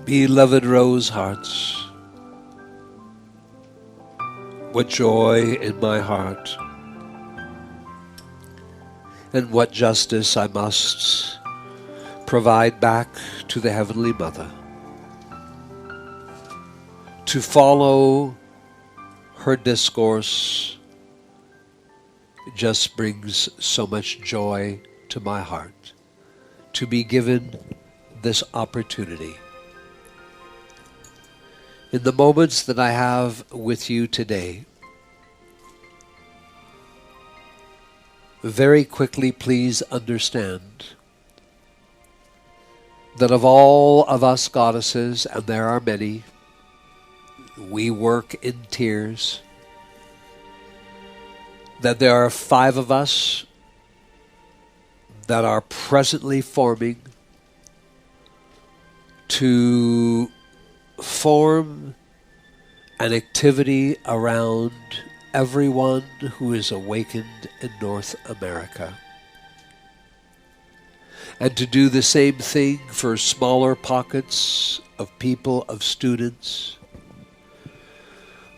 Beloved rose hearts, what joy in my heart, and what justice I must provide back to the Heavenly Mother. To follow her discourse just brings so much joy to my heart, to be given this opportunity. In the moments that I have with you today, very quickly please understand that of all of us goddesses, and there are many, we work in tears, that there are 5 of us that are presently forming to form an activity around everyone who is awakened in North America. And to do the same thing for smaller pockets of people, of students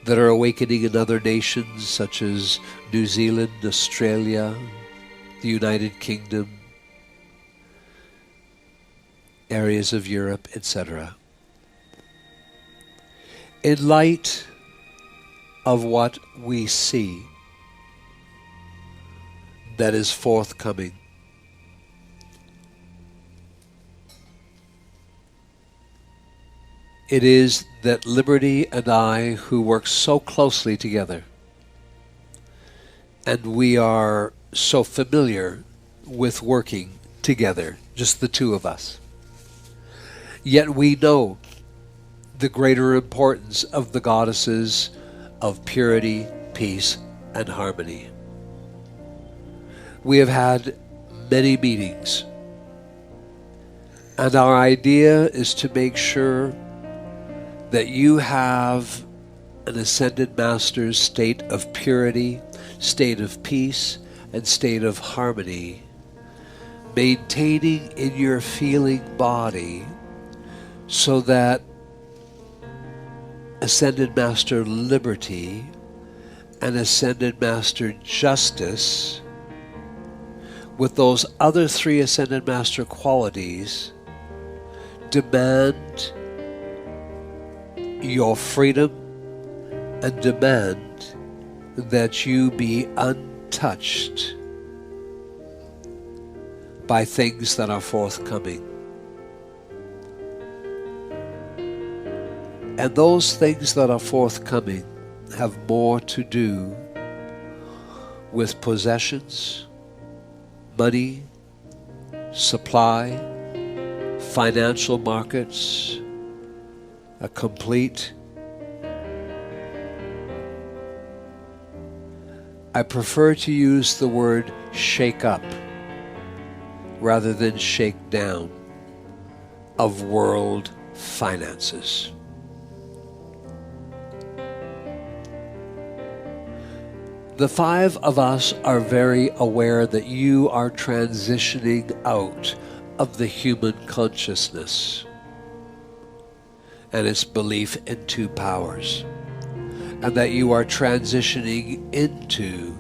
that are awakening in other nations such as New Zealand, Australia, the United Kingdom, areas of Europe, etc. In light of what we see that is forthcoming, it is that Liberty and I, who work so closely together, and we are so familiar with working together, just the 2 of us, yet we know the greater importance of the goddesses of purity, peace, and harmony. We have had many meetings, and our idea is to make sure that you have an Ascended Master's state of purity, state of peace, and state of harmony, maintaining in your feeling body, so that Ascended Master Liberty and Ascended Master Justice, with those other 3 Ascended Master qualities, demand your freedom and demand that you be untouched by things that are forthcoming. And those things that are forthcoming have more to do with possessions, money, supply, financial markets, a complete. I prefer to use the word shake up rather than shake down of world finances. The 5 of us are very aware that you are transitioning out of the human consciousness and its belief in 2 powers, and that you are transitioning into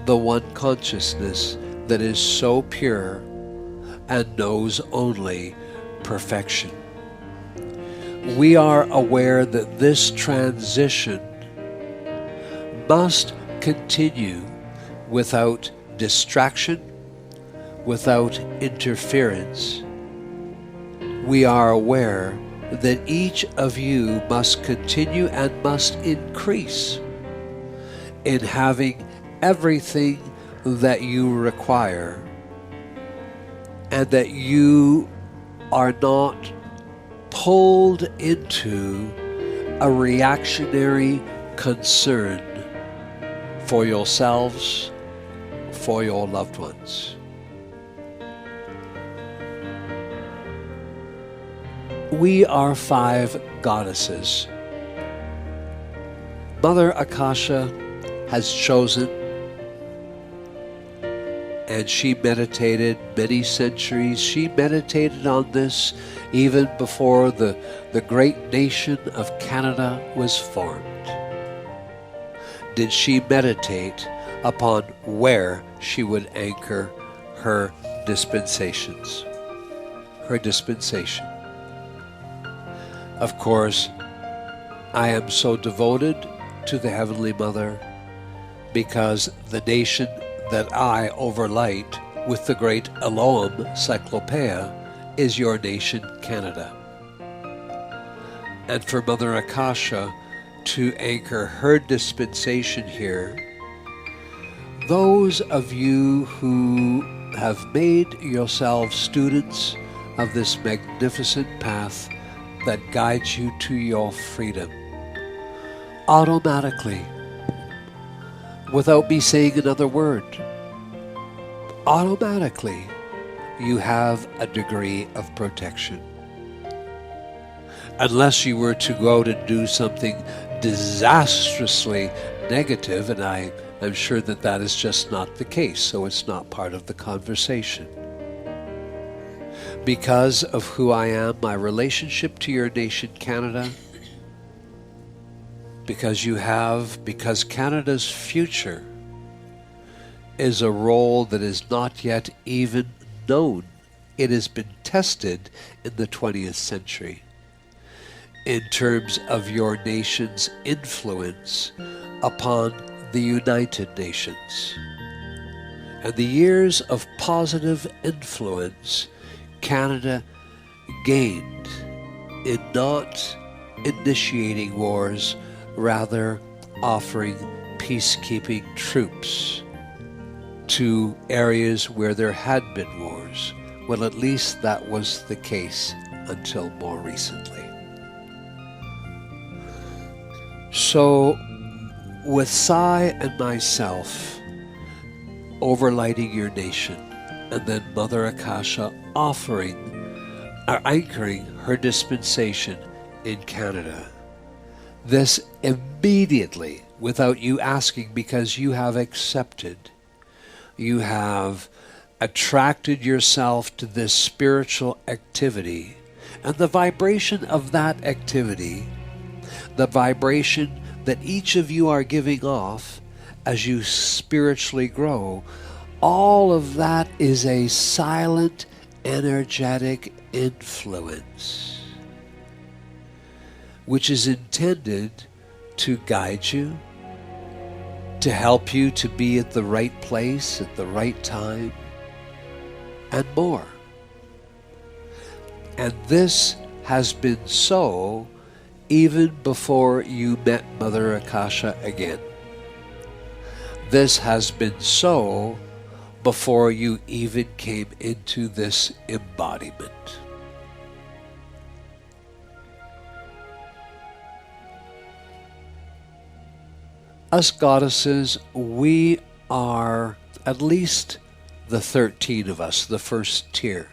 the one consciousness that is so pure and knows only perfection. We are aware that this transition must continue without distraction, without interference. We are aware that each of you must continue and must increase in having everything that you require, and that you are not pulled into a reactionary concern for yourselves, for your loved ones. We are 5 goddesses. Mother Akasha has chosen And she meditated many centuries. She meditated on this even before the great nation of Canada was formed. Did she meditate upon where she would anchor her dispensations? Her dispensation. Of course, I am so devoted to the Heavenly Mother because the nation that I overlight with the great Elohim Cyclopeia is your nation, Canada. And for Mother Akasha to anchor her dispensation here, those of you who have made yourselves students of this magnificent path that guides you to your freedom, automatically, without me saying another word, automatically you have a degree of protection. Unless you were to go out and do something disastrously negative, and I'm sure that that is just not the case, so it's not part of the conversation. Because of who I am, my relationship to your nation, Canada, because Canada's future is a role that is not yet even known. It has been tested in the 20th century in terms of your nation's influence upon the United Nations. And the years of positive influence Canada gained in not initiating wars, rather offering peacekeeping troops to areas where there had been wars. Well, at least that was the case until more recently. So, with Sai and myself overlighting your nation, and then Mother Akasha anchoring her dispensation in Canada, this immediately, without you asking, because you have accepted, you have attracted yourself to this spiritual activity, and the vibration of that activity, the vibration that each of you are giving off as you spiritually grow, all of that is a silent, energetic influence, which is intended to guide you, to help you to be at the right place at the right time, and more. And this has been so even before you met Mother Akasha again. This has been so before you even came into this embodiment. Us goddesses, we are at least the 13 of us, the first tier.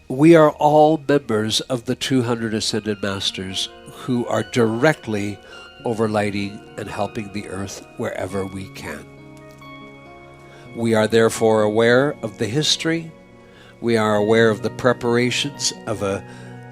We are all members of the 200 Ascended Masters who are directly overlighting and helping the earth wherever we can. We are therefore aware of the history. We are aware of the preparations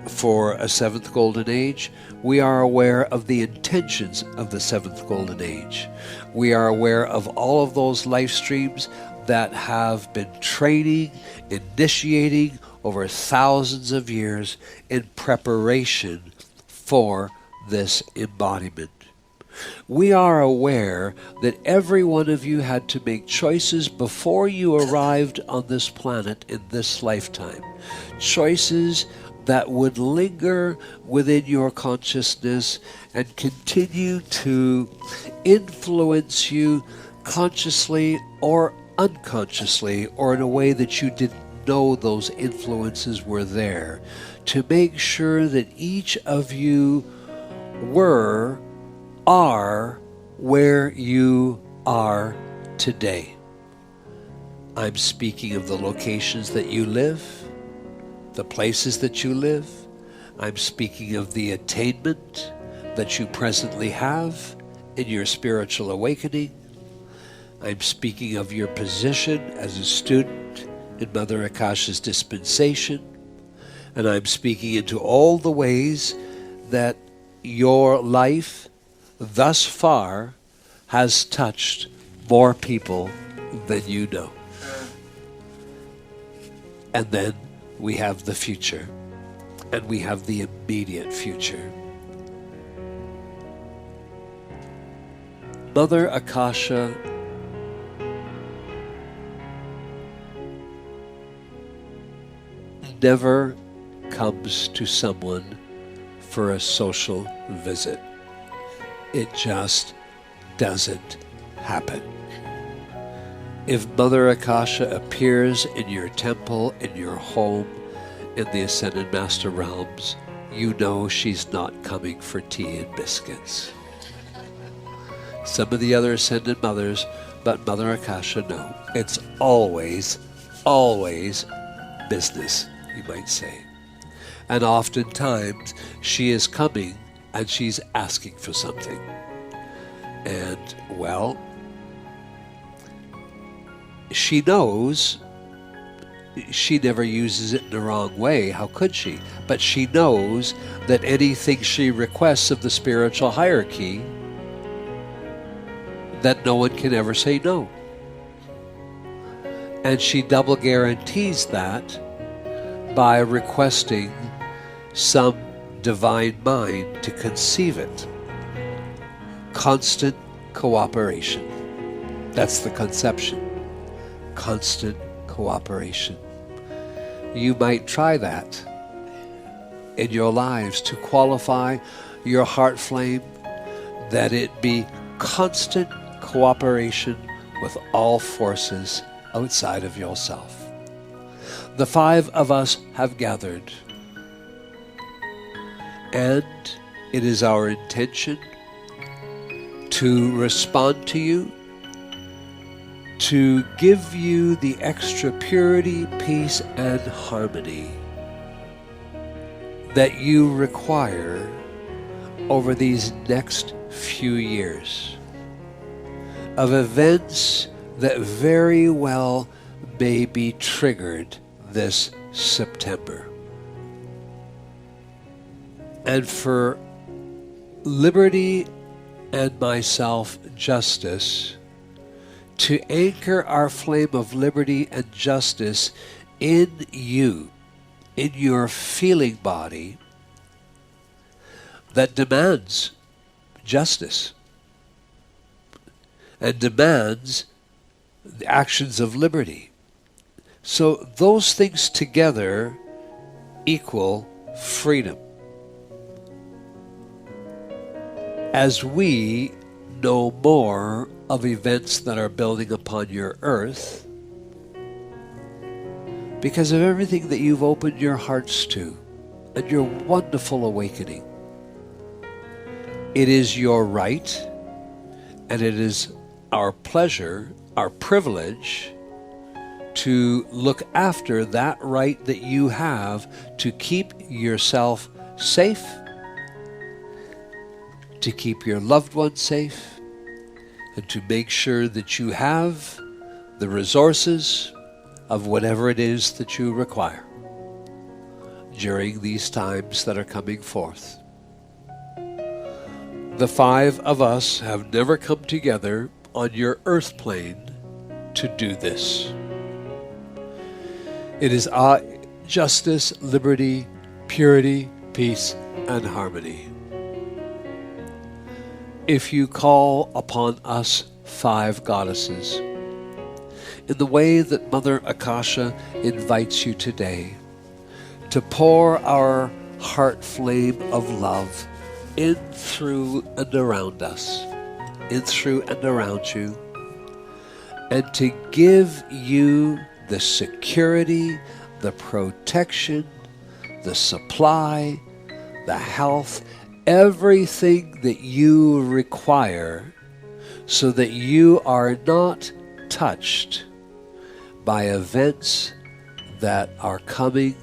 for a seventh golden age. We are aware of the intentions of the seventh golden age. We are aware of all of those life streams that have been training, initiating over thousands of years in preparation for this embodiment. We are aware that every one of you had to make choices before you arrived on this planet in this lifetime. Choices that would linger within your consciousness and continue to influence you consciously or unconsciously, or in a way that you didn't know those influences were there, to make sure that each of you are where you are today. I'm speaking of the locations that you live, the places that you live. I'm speaking of the attainment that you presently have in your spiritual awakening. I'm speaking of your position as a student in Mother Akasha's dispensation, and I'm speaking into all the ways that your life thus far has touched more people than you know. And then we have the future, and we have the immediate future. Mother Akasha never comes to someone for a social visit. It just doesn't happen. If Mother Akasha appears in your temple, in your home, in the Ascended Master realms, you know she's not coming for tea and biscuits. Some of the other Ascended Mothers, but Mother Akasha, no. It's always, always business, you might say. And oftentimes she is coming and she's asking for something. And, well, she knows she never uses it in the wrong way. How could she? But she knows that anything she requests of the spiritual hierarchy, that no one can ever say no. And she double guarantees that by requesting some divine mind to conceive it. Constant cooperation. That's the conception. Constant cooperation. You might try that in your lives to qualify your heart flame, that it be constant cooperation with all forces outside of yourself. The five of us have gathered, and it is our intention to respond to you, to give you the extra purity, peace, and harmony that you require over these next few years of events that very well may be triggered this September. And for Liberty and myself, Justice, to anchor our flame of liberty and justice in you, in your feeling body that demands justice and demands the actions of liberty. So those things together equal freedom. As we know more of events that are building upon your earth, because of everything that you've opened your hearts to and your wonderful awakening, it is your right and it is our pleasure, our privilege, to look after that right that you have to keep yourself safe, to keep your loved ones safe, and to make sure that you have the resources of whatever it is that you require during these times that are coming forth. The five of us have never come together on your earth plane to do this. It is justice, liberty, purity, peace, and harmony. If you call upon us five goddesses in the way that Mother Akasha invites you today, to pour our heart flame of love in, through, and around us, in, through, and around you, and to give you the security, the protection, the supply, the health, everything that you require so that you are not touched by events that are coming,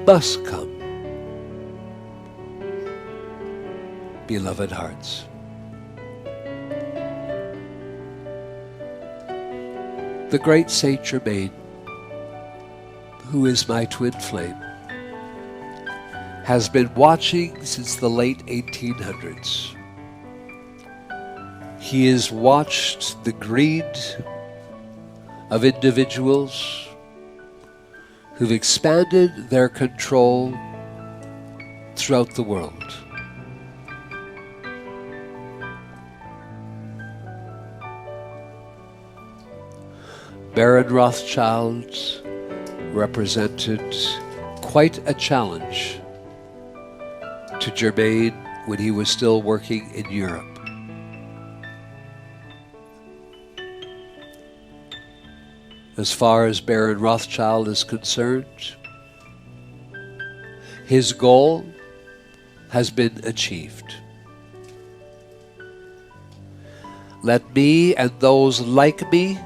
must come. Beloved hearts, The great Saint Germain, who is my twin flame, has been watching since the late 1800s. He has watched the greed of individuals who've expanded their control throughout the world. Baron Rothschild represented quite a challenge to Germain when he was still working in Europe. As far as Baron Rothschild is concerned, his goal has been achieved. Let me and those like me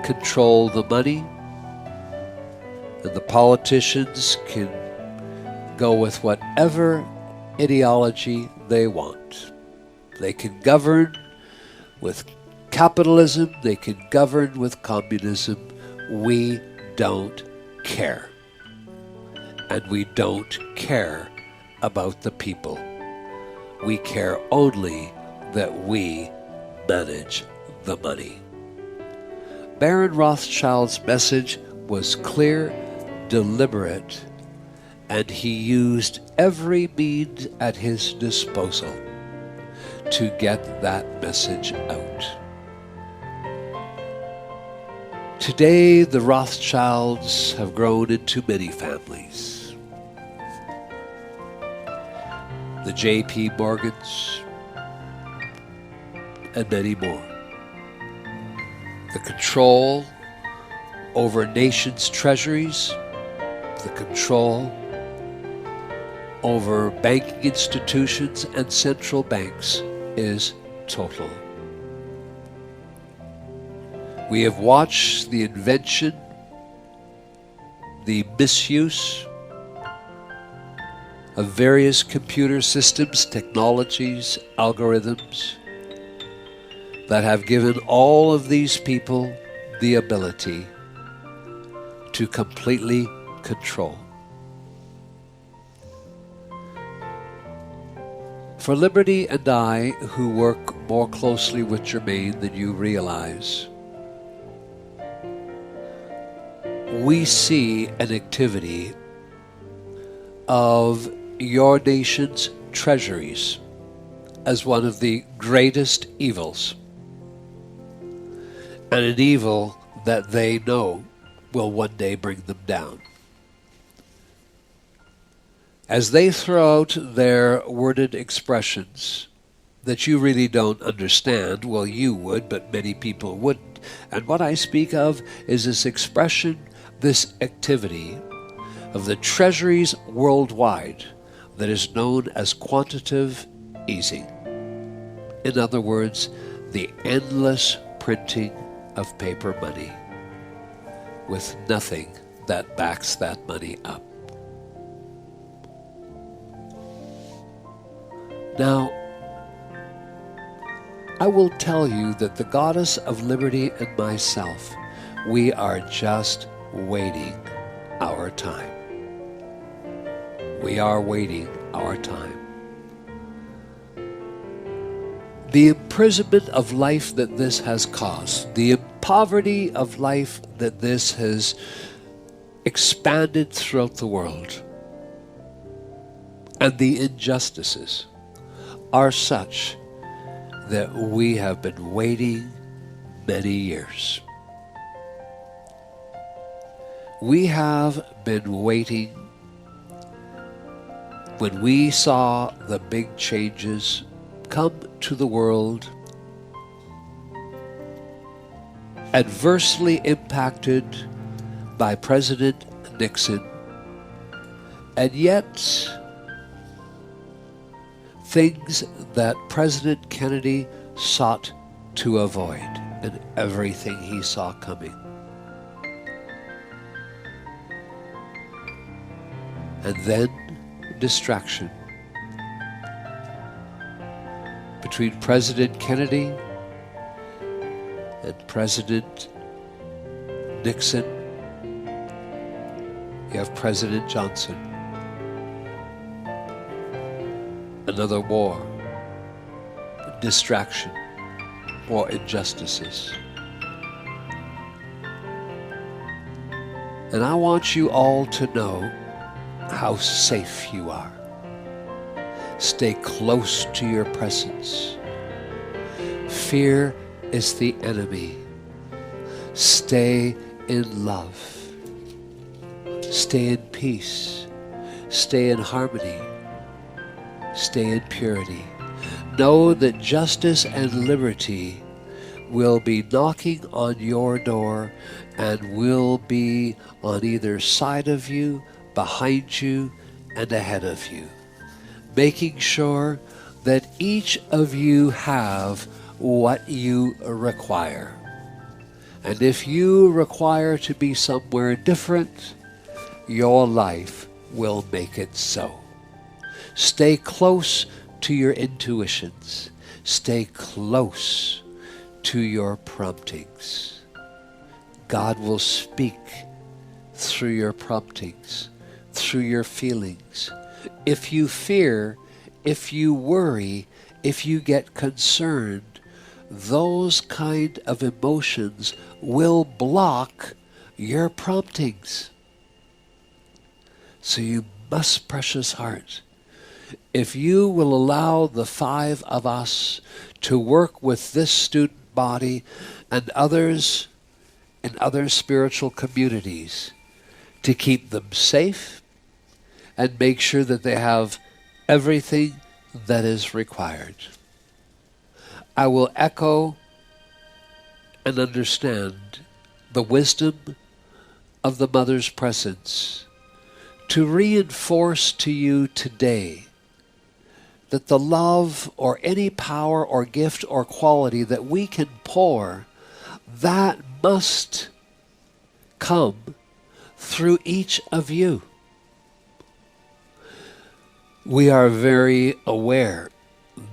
control the money, and the politicians can go with whatever ideology they want. They can govern with capitalism, they can govern with communism. We don't care. And we don't care about the people. We care only that we manage the money. Baron Rothschild's message was clear, deliberate, and he used every means at his disposal to get that message out. Today, the Rothschilds have grown into many families. The J.P. Morgans, and many more. The control over nations' treasuries, the control over banking institutions and central banks is total. We have watched the invention, the misuse of various computer systems, technologies, algorithms that have given all of these people the ability to completely control. For Liberty and I, who work more closely with Germain than you realize, we see an activity of your nation's treasuries as one of the greatest evils, and an evil that they know will one day bring them down. As they throw out their worded expressions that you really don't understand, well, you would, but many people wouldn't. And what I speak of is this expression, this activity of the treasuries worldwide that is known as quantitative easing. In other words, the endless printing of paper money with nothing that backs that money up. Now, I will tell you that the Goddess of Liberty and myself, we are just waiting our time. We are waiting our time. The imprisonment of life that this has caused, the poverty of life that this has expanded throughout the world, and the injustices are such that we have been waiting many years. We have been waiting. When we saw the big changes come to the world, adversely impacted by President Nixon, and yet things that President Kennedy sought to avoid and everything he saw coming. And then distraction between President Kennedy and President Nixon, you have President Johnson. Another war, distraction, or injustices. And I want you all to know how safe you are. Stay close to your presence. Fear is the enemy. Stay in love. Stay in peace. Stay in harmony. Stay in purity. Know that justice and liberty will be knocking on your door and will be on either side of you, behind you, and ahead of you, making sure that each of you have what you require. And if you require to be somewhere different, your life will make it so. Stay close to your intuitions. Stay close to your promptings. God will speak through your promptings, through your feelings. If you fear, if you worry, if you get concerned, those kind of emotions will block your promptings. So you must, precious heart, if you will allow the five of us to work with this student body and others in other spiritual communities to keep them safe and make sure that they have everything that is required. I will echo and understand the wisdom of the Mother's presence to reinforce to you today that the love or any power or gift or quality that we can pour, that must come through each of you. We are very aware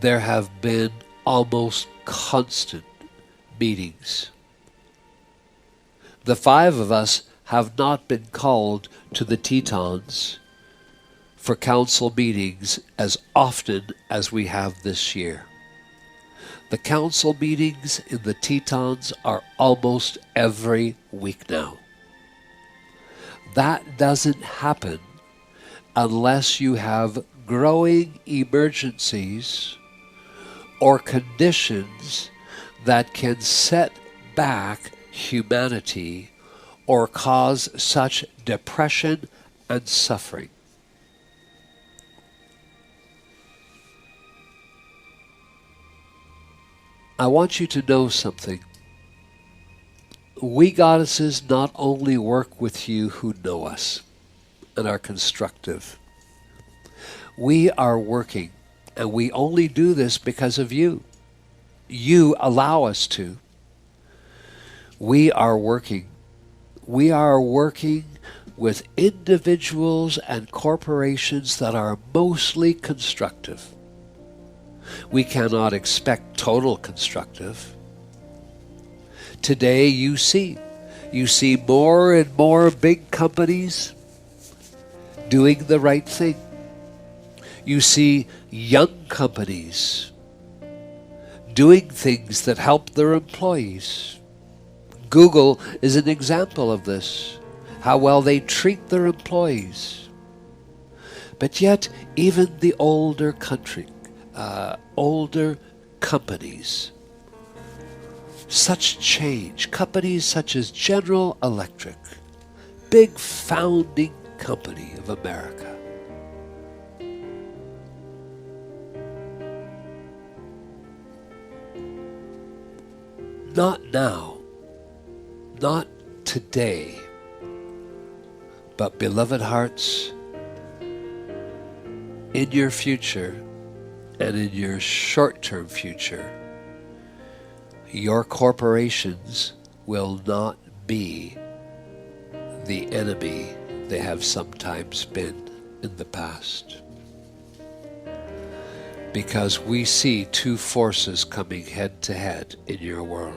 there have been almost constant meetings. The five of us have not been called to the Tetons for council meetings as often as we have this year. The council meetings in the Tetons are almost every week now. That doesn't happen unless you have growing emergencies or conditions that can set back humanity or cause such depression and suffering. I want you to know something. We goddesses not only work with you who know us and are constructive. We are working, and we only do this because of you. You allow us to. We are working. We are working with individuals and corporations that are mostly constructive. We cannot expect total constructive. Today you see more and more big companies doing the right thing. You see young companies doing things that help their employees. Google is an example of this, how well they treat their employees. But yet, even the older companies, such change, companies such as General Electric, big founding company of America, not now, not today, but beloved hearts, in your future and in your short-term future, your corporations will not be the enemy they have sometimes been in the past. Because we see two forces coming head to head in your world.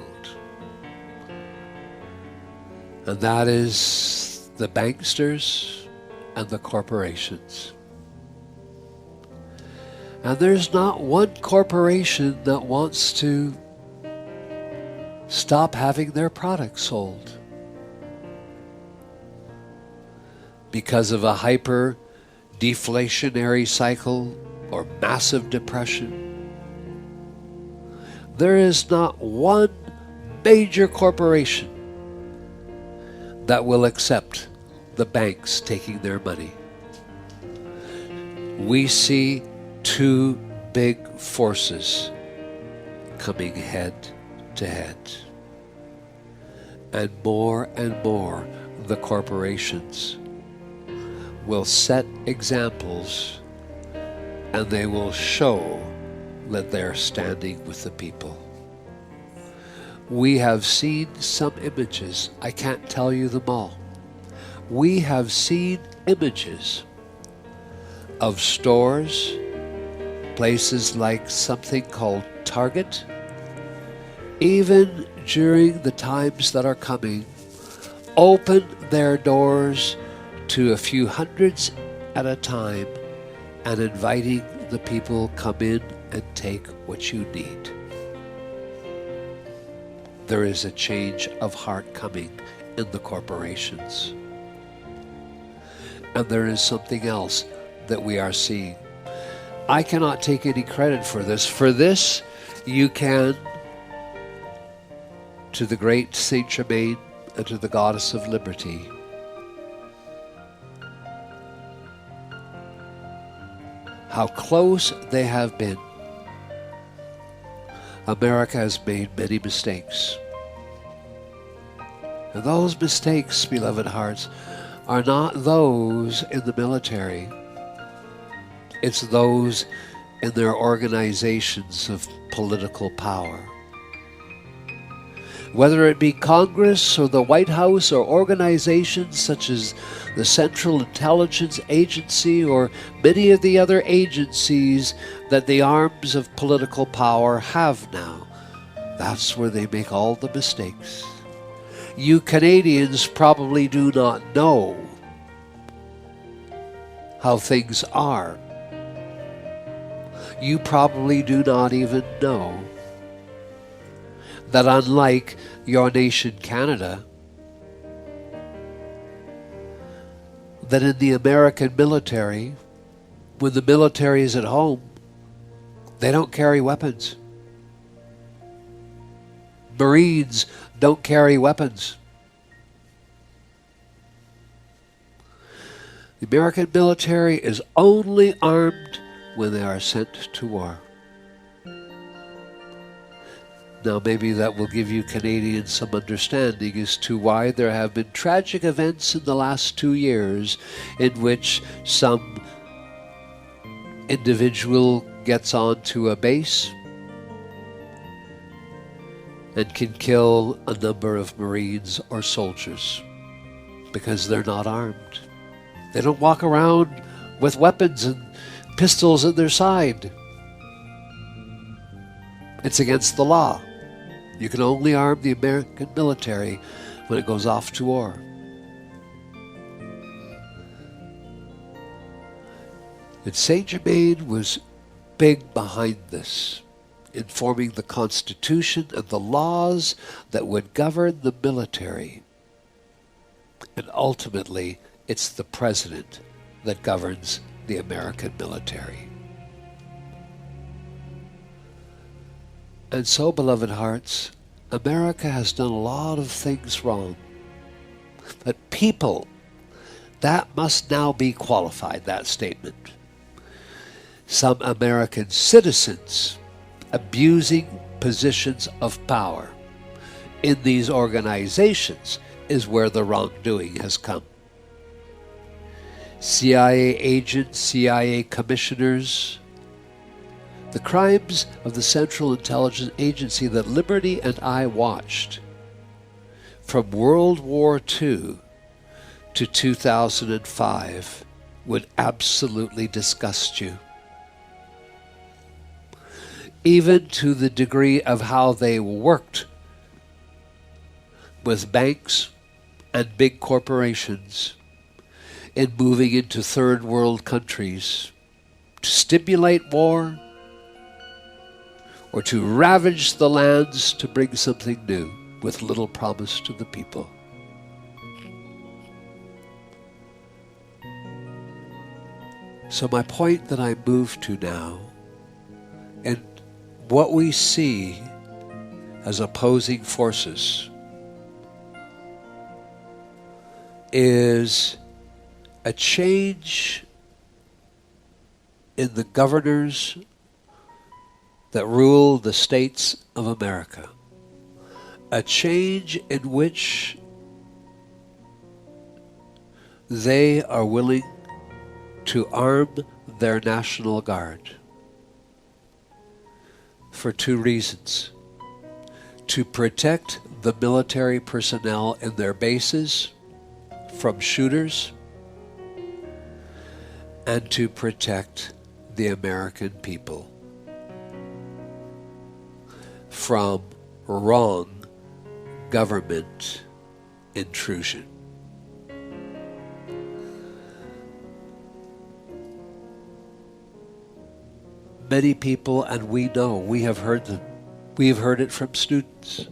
And that is the banksters and the corporations. And there's not one corporation that wants to stop having their products sold because of a hyper deflationary cycle or massive depression. There is not one major corporation that will accept the banks taking their money. We see two big forces coming head to head. And more the corporations will set examples, and they will show that they're standing with the people. We have seen some images. I can't tell you them all. We have seen images of stores, places like something called Target, even during the times that are coming, open their doors to a few hundreds at a time and inviting the people, come in and take what you need. There is a change of heart coming in the corporations. And there is something else that we are seeing. I cannot take any credit for this. For this, you can, to the great Saint Germain and to the Goddess of Liberty. How close they have been. America has made many mistakes. And those mistakes, beloved hearts, are not those in the military. It's those in their organizations of political power. Whether it be Congress or the White House or organizations such as the Central Intelligence Agency or many of the other agencies that the arms of political power have now, that's where they make all the mistakes. You Canadians probably do not know how things are. You probably do not even know that unlike your nation, Canada, that in the American military, when the military is at home, they don't carry weapons. Marines don't carry weapons. The American military is only armed when they are sent to war. Now maybe that will give you Canadians some understanding as to why there have been tragic events in the last 2 years in which some individual gets onto a base and can kill a number of Marines or soldiers because they're not armed. They don't walk around with weapons and pistols at their side. It's against the law. You can only arm the American military when it goes off to war. And Saint Germain was big behind this, in forming the Constitution and the laws that would govern the military. And ultimately, it's the President that governs the American military. And so, beloved hearts, America has done a lot of things wrong. But people, that must now be qualified, that statement. Some American citizens abusing positions of power in these organizations is where the wrongdoing has come. CIA agents, CIA commissioners, the crimes of the Central Intelligence Agency that Liberty and I watched from World War II to 2005 would absolutely disgust you. Even to the degree of how they worked with banks and big corporations in moving into third world countries to stimulate war or to ravage the lands to bring something new with little promise to the people. So my point that I move to now, and what we see as opposing forces, is a change in the governors that rule the states of America. A change in which they are willing to arm their National Guard for two reasons: to protect the military personnel in their bases from shooters, and to protect the American people from wrong government intrusion. Many people, and we know, we have heard it from students.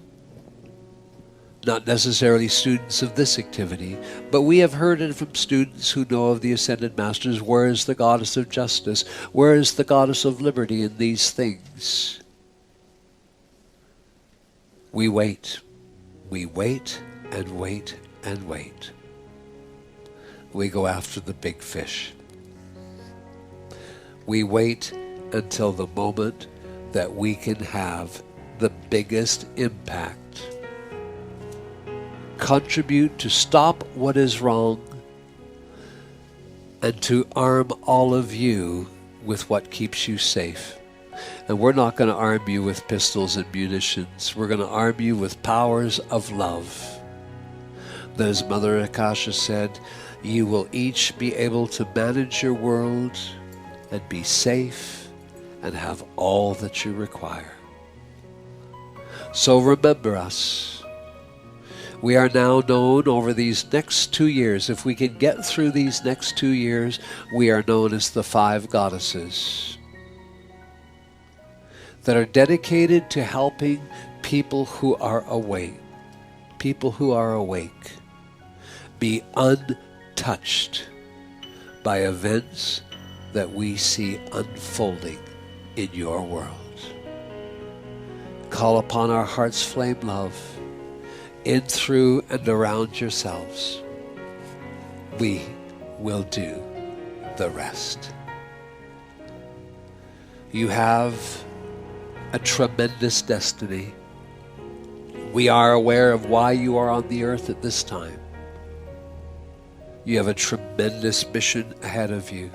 Not necessarily students of this activity, but we have heard it from students who know of the Ascended Masters. Where is the goddess of justice? Where is the goddess of liberty in these things? We wait. We wait and wait and wait. We go after the big fish. We wait until the moment that we can have the biggest impact. Contribute to stop what is wrong and to arm all of you with what keeps you safe. And we're not going to arm you with pistols and munitions. We're going to arm you with powers of love. That, as Mother Akasha said, you will each be able to manage your world and be safe and have all that you require. So remember us. We are now known over these next 2 years. If we can get through these next 2 years, we are known as the 5 goddesses that are dedicated to helping people who are awake. People who are awake be untouched by events that we see unfolding in your world. Call upon our heart's flame love in, through, and around yourselves. We will do the rest. You have a tremendous destiny. We are aware of why you are on the earth at this time. You have a tremendous mission ahead of you.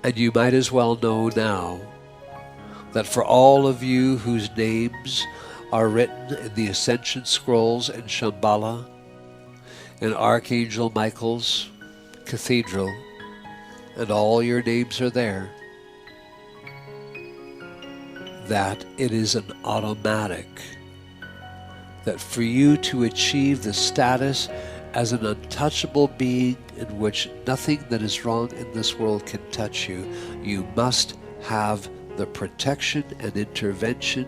And you might as well know now that for all of you whose names are written in the Ascension Scrolls in Shambhala, in Archangel Michael's cathedral, and all your names are there, that it is an automatic that for you to achieve the status as an untouchable being in which nothing that is wrong in this world can touch you, you must have the protection and intervention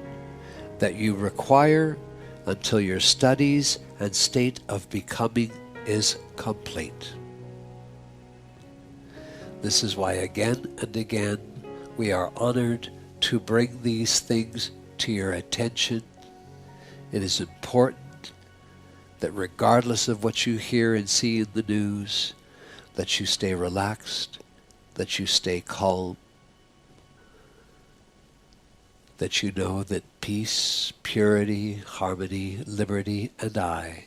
that you require until your studies and state of becoming is complete. This is why again and again we are honored to bring these things to your attention. It is important that regardless of what you hear and see in the news, that you stay relaxed, that you stay calm, that you know that peace, purity, harmony, liberty, and I,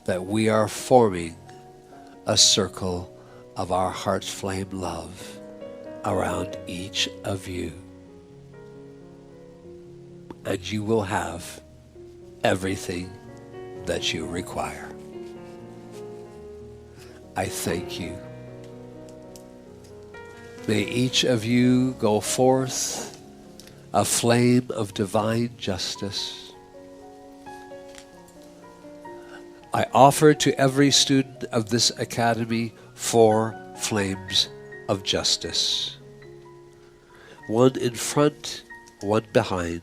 that we are forming a circle of our heart's flame love around each of you. And you will have everything that you require. I thank you. May each of you go forth a flame of divine justice, I offer to every student of this academy 4 flames of justice. 1 in front, 1 behind,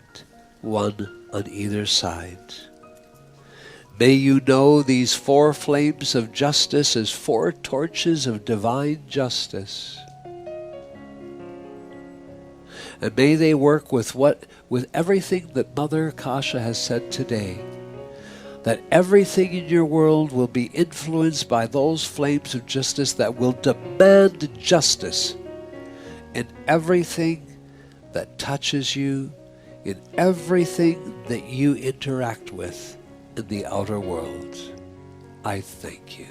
1 on either side. May you know these 4 flames of justice as 4 torches of divine justice. And may they work with everything that Mother Akasha has said today, that everything in your world will be influenced by those flames of justice that will demand justice in everything that touches you, in everything that you interact with in the outer world. I thank you.